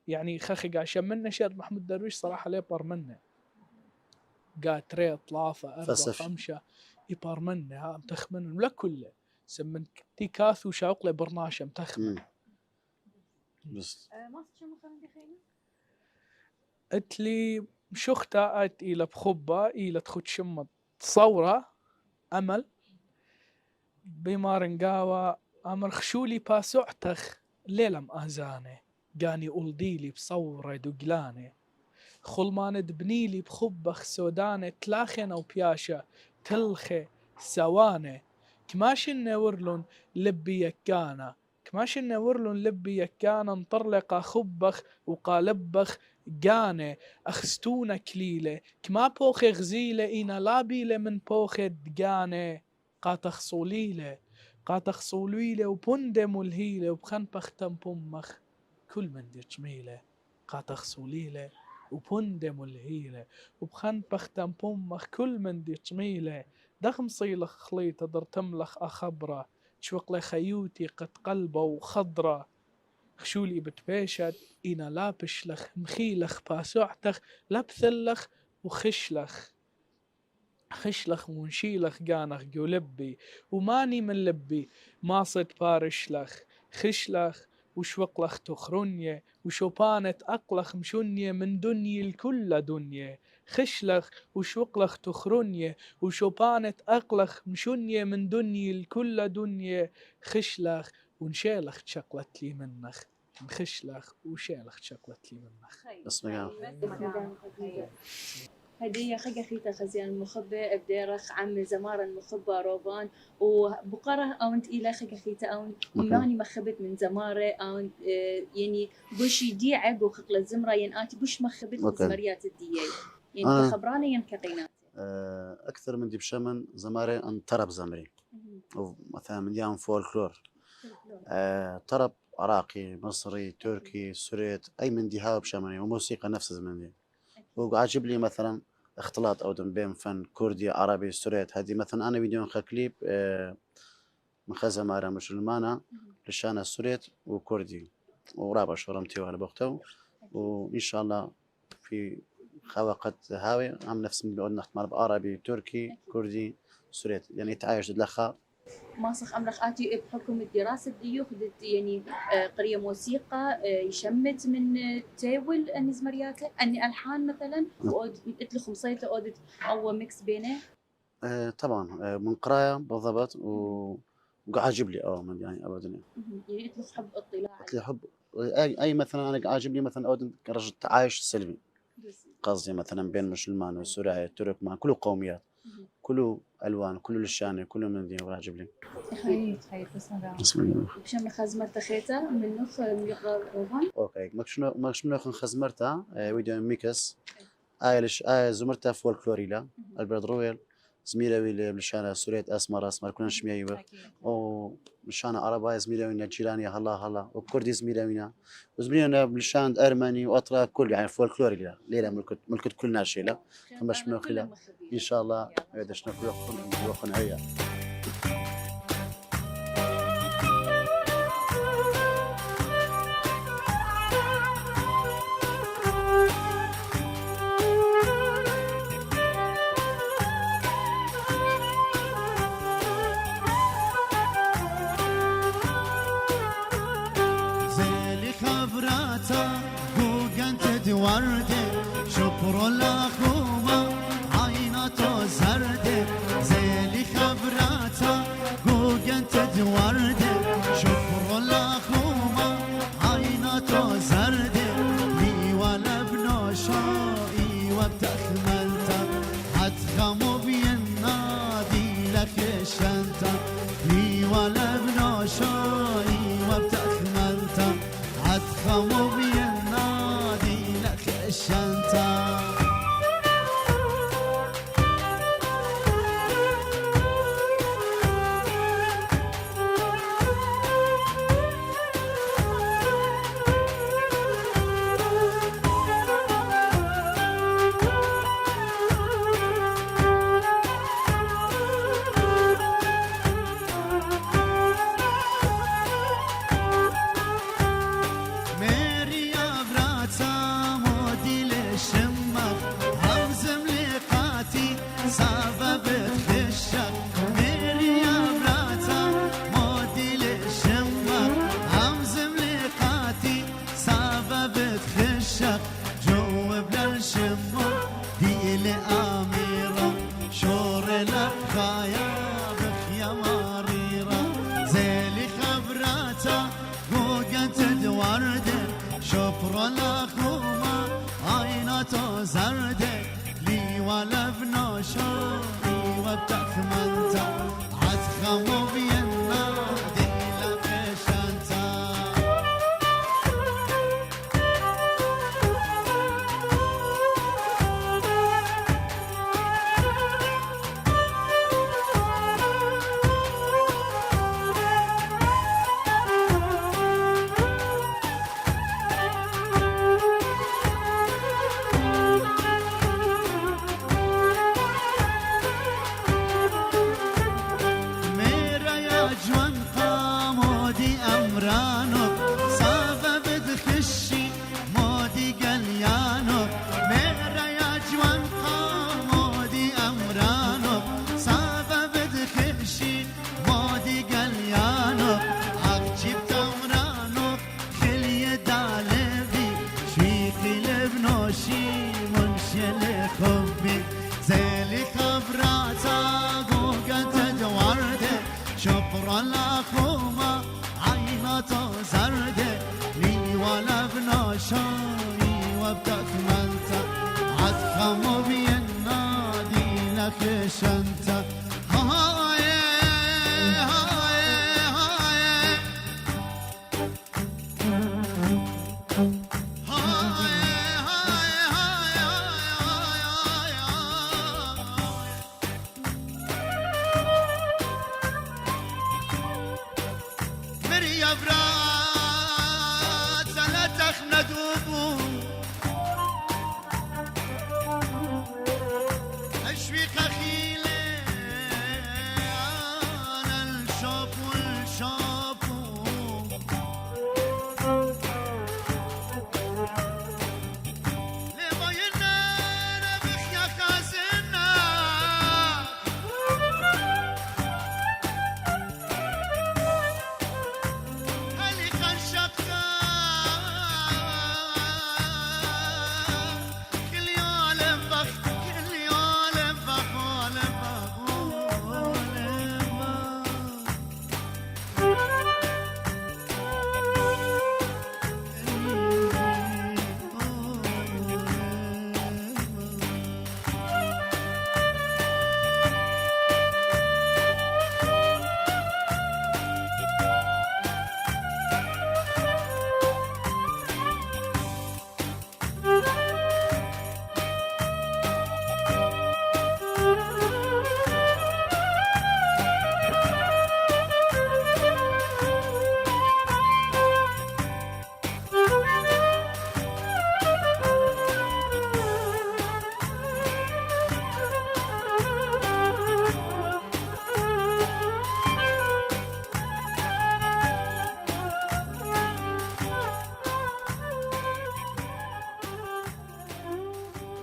يعني خخي عشان منا شاد محمود درويش صراحة ليبر منه قات ري طلافة أربع خمسة يبار منه ها متخمن ولا كله سمن تيكاث وشاوق لي برناشة متخمن بس ما تشمو خلنا خينا اتلي مشوختا ات إلى بخبة إلى تخد شمت تصورة أمل بمارنقاوة أمر خشولي باسوعتخ ليلة مأزانة قاني أولديلي بصورة دقلانة خلمان دبنيلي بخبخ سودانة تلاخن أو بياشة تلخي سوانة كماشن نورلون لبي يكانا كماشن نورلون لبي يكانا انطرلق خبخ وقالبخ قانة أخستونا كليلة كما بوخي غزيلة إنا لابيلة من بوخي دقانة قاتخ صوليلة وبندم الهيلة وبخن بختم بمخ كل من دي جميلة قاتخ صوليلة وبندم الهيلة وبخن بختم بمخ كل من دي جميلة دخم صيلخ خليطة درتملخ أخبرة تشوق لي خيوتي قد قلبه وخضرة خشولي بتبيشت إنا لابشلخ مخيلخ باسوعتخ لبثلخ وخشلخ ونشيلخ قانخ جو لبي وماني من لبي ما صد بارشلخ خشلخ وشوقلخ تخرنية وشوبانة أقلخ مشنية من دنيا الكل دنيا خشلخ وشوقلخ تخرنية وشوبانة أقلخ مشنية من دنيا الكل دنيا خشلخ ونشيلخ تشقلت لي منخ خشلخ وشيلخ تشقلت لي منخ بس مقام هدية خجا خيتا خزيان المخبة بديرخ عم زمارة المخبة روبان وبقرة أونت إلى خجا خيتا أون ماني مخبت من زمارة أون يعني بوش يدي عقو خقل الزمرة ينآتي بوش مخبت من زمريات الدية يعني خبراني ينكقينات أكثر من دي بشمن زمارة أن طرب زمري ومثلا من ديان فولكلور طرب عراقي مصري تركي سوريت أي من دي هاو بشمني وموسيقى نفس من دي وعاجب لي مثلا اختلاط أو بين فن كردي عربي سوريت هذه مثلا أنا فيديو كليب من خزة مارا مسلمانة لشان سوريت وكردي ورابع شرمتي وعلى بوقته وإن شاء الله في خواقة هاوي عم نفس من بيقول نحت عربي تركي كردي سوريت يعني تعايش الأخاء ماسخ أمرخ آتي بحكم الدراسة ديو خدت يعني قرية موسيقى يشمت من تاول النزمريات أني ألحان مثلا وقلت لكم صيته أودت أو ميكس بينه طبعا من قراية بالضبط وعاجب لي من يعني أبدا يعني قلت لك حب اطلاع قلت لي حب أي مثلا أنا عاجب لي مثلا أودن كرجل تعايش سلمي قصدي مثلا بين مسلمان وسوري ترك مع كل قوميات كله ألوان كله للشانة كله من دين وراجب لي خير بسم الله بشم خزمرت خيتا من نخ ميقر روفان أوكي ماكش نخ خزمرتا فيديو ميكس آيلش زمرتا فولكلوريلا البرد رويل زميلة ويلي بلشانة سوريت أسمر كلنا شميايوه أو بلشانة عربية زميلة وينا جيرانية هلا وكردي زميلة وينا وزميلة بلشان أرمني وأطرا كل يعني فولكلوريلا ليلة ملكت كل ناشيلة فمش منوخيلة إن شاء الله يدشنا في وقت هيا ورده شكر لخوما عيناتو زرده زيلي خبراتا قوقنت دورده شكر لخوما عيناتو زرده لي ولا بنوشائي وبتخملتا حتخمو بينادي لك شنتا لي ولا بنوشائي وبتخملتا حتخمو بينادي جوان قامودي أمرانو صافة بدخشي مودي قليانو ميرا يا جوان قامودي أمرانو صافة بدخشي مودي قليانو عقجب تمرانو كل يدالبي شوي قلب نوشي منشل خبي زيلي خبراتا قوقت دوارده شبر الأخومة عينته زرده لي ولا بناشاي وابدأ منتا عدخم بينادي لك شنتا هاي هاي هاي مريا برات لا تخند وبو اشوي خخيله انا الشوب والشوب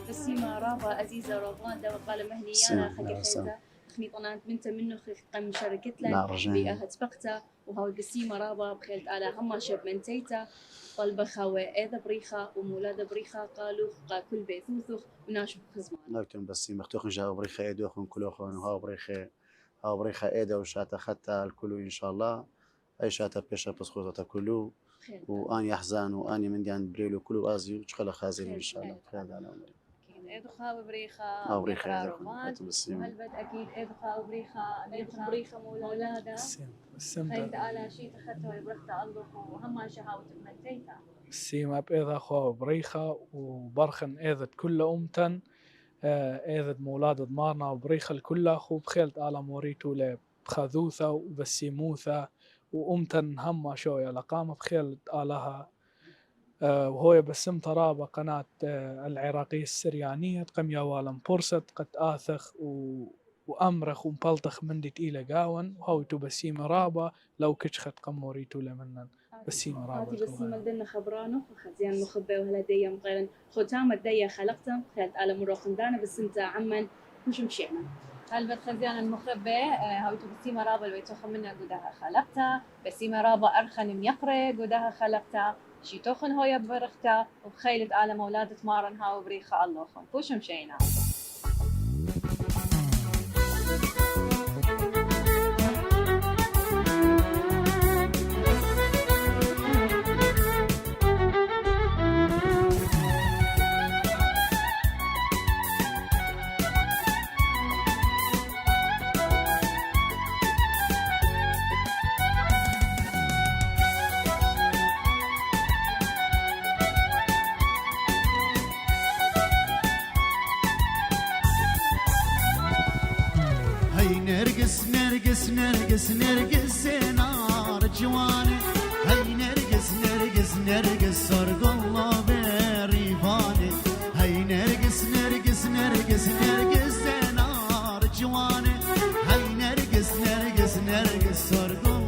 بسيمة رابا عزيزة رضوان دا وقال مهني أنا خلي خيزة خني طنانت منت منه قم شركت لك بيئة تبقتا وهاو بسيمة رابا بخيلت على هما شب من تيتا طلبة خاوة إذا بريخة ومولادة بريخة قالوا قا كل بيثوثوخ وناشب خزمان لكن بس مختوخن جاء بريخة إيدوخن كلوخن وهاو بريخة إيدا وشاتا خطا الكلو إن شاء الله أي شاتا بيشا بسخوطة كلو وأني أحزان وأني من ديان بريلو كلو آزي وشخلا خازين إن شاء الله خير على عمري إدخا وبريخة بريخة رومان وهلبت أكيد إدخا وبريخة بريخة مولادة خيد على شيء تخطوا يبرخت الله وهم شهاوة المنتيتا السيما بإذا خوا بريخة وبرخن إذا كل أمتن إذا مولاد ضمارنا وبريخة الكل أخو بخيلت على موريتو لبخذوثة وبسيموثة وأمتن هم شوية لقامة بخيلت علىها وهو بسم ترابة قناة العراقية السريانية تقم يوالم بورست قد آثخ وأمرخ ومبلطخ من دي تقيلة قاون وهو تبسيم رابة لو كشخت قموريتو لمنن بسيم رابة هاتي بسيم الدنة خبرانو خزيان مخبئ وهلا ديا مقيرن ختام الديا خلقتم خيلت على مروخن دانا بسمتا عمن مش مشينا هلبت خزيان المخبئ هاويتو بسيمة رابا الويتوخ منا قدها خلقتا بسيمة رابا أرخن ميقري قدها خلقتا شي توخن هويا برختا وبخيلت على مولادة مارن هاو بريخة اللوخن فوش مشينا نرقص نرقص نرقص نار جواني هاي نرقص نرقص نرقص صرق الله بريفاني هاي نرقص نرقص نرقص نرقص نار جواني هاي نرقص نرقص نرقص صرق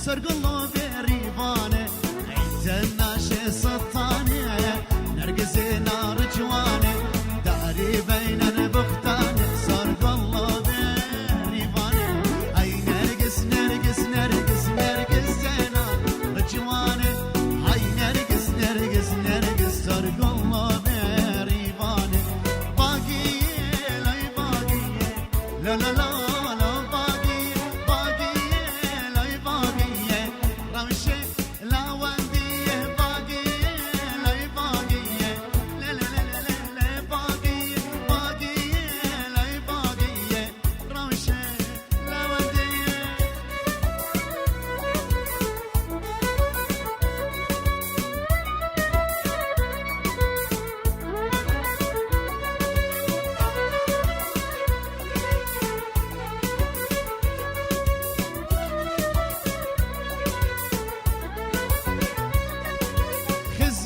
سرقلو بريفانه انت الناشي سلطانه نرقصي نار جوانه داري بين البختانه سرقلو بريفانه اي نرقص نرقص نرقص نرقص زينا جوانه هاي نرقص نرقص نرقص سرقلو بريفانه باقيه لا باقيه لا لا لا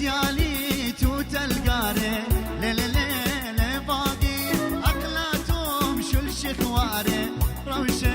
خزيالي توت القاري ليلة باقي أقلاتهم شل شخواري روشة